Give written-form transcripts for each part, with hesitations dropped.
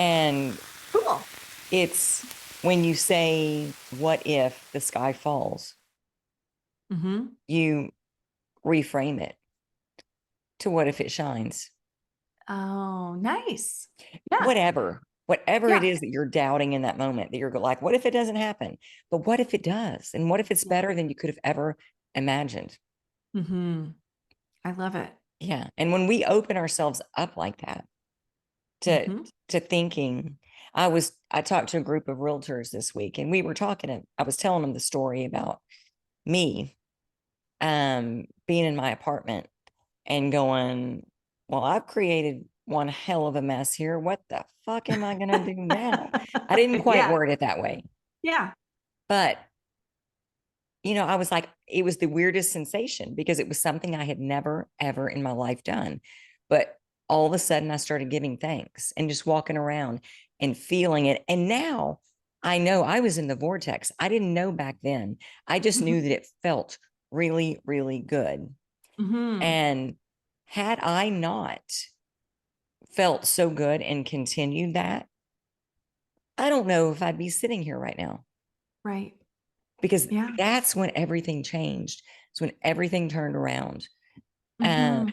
And Cool. it's when you say, what if the sky falls? Mm-hmm. You reframe it to what if it shines? Oh, nice. Yeah. Whatever it Yeah. is that you're doubting in that moment, that you're like, what if it doesn't happen? But what if it does? And what if it's Yeah. better than you could have ever imagined? Mm-hmm. I love it. Yeah. And when we open ourselves up like that to Mm-hmm. thinking, I talked to a group of realtors this week, and I was telling them the story about me being in my apartment and going, well, I've created one hell of a mess here. What the fuck am I gonna do now? I didn't quite Yeah. word it that way, Yeah. but I was like, it was the weirdest sensation because it was something I had never, ever in my life done. But all of a sudden, I started giving thanks and just walking around and feeling it. And now I know I was in the vortex. I didn't know back then. I just Mm-hmm. knew that it felt really, really good. Mm-hmm. And had I not felt so good and continued that, I don't know if I'd be sitting here right now, Right. because Yeah. that's when everything changed. It's when everything turned around. Uh, Mm-hmm.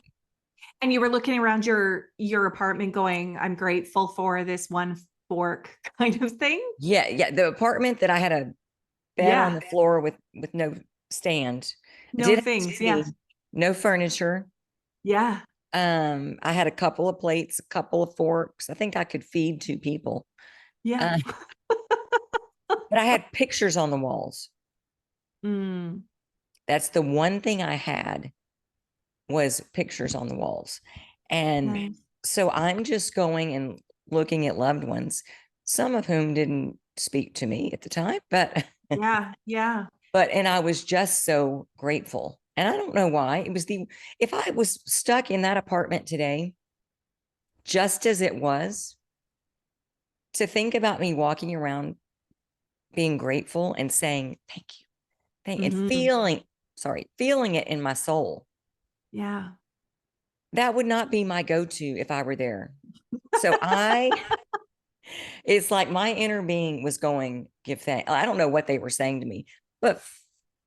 And you were looking around your apartment going, I'm grateful for this one fork kind of thing. yeah, yeah. The apartment that I had a bed on Yeah. the floor with no stand. I No did have things. a Yeah. TV, no furniture. Yeah. I had a couple of plates, a couple of forks. I think I could feed two people. Yeah. Uh, but I had pictures on the walls. Mm, That's the one thing I had, was pictures on the walls. And nice. so I'm just going and looking at loved ones, some of whom didn't speak to me at the time, but Yeah. Yeah. and I was just so grateful. And I don't know why. If I was stuck in that apartment today, just as it was, to think about me walking around being grateful and saying, and Mm-hmm. feeling it in my soul, Yeah. that would not be my go-to if I were there. So it's like my inner being was going, give thanks. I don't know what they were saying to me, but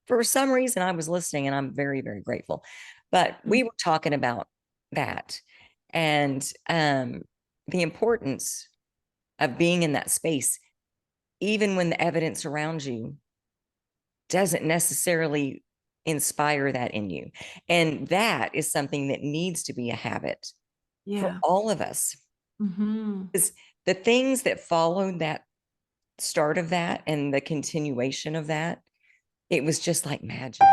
for some reason I was listening, and I'm very, very grateful. But we were talking about that, and the importance of being in that space, even when the evidence around you doesn't necessarily inspire that in you. And that is something that needs to be a habit for Yeah. all of us. Mm-hmm. Because the things that followed that start of that and the continuation of that, it was just like magic.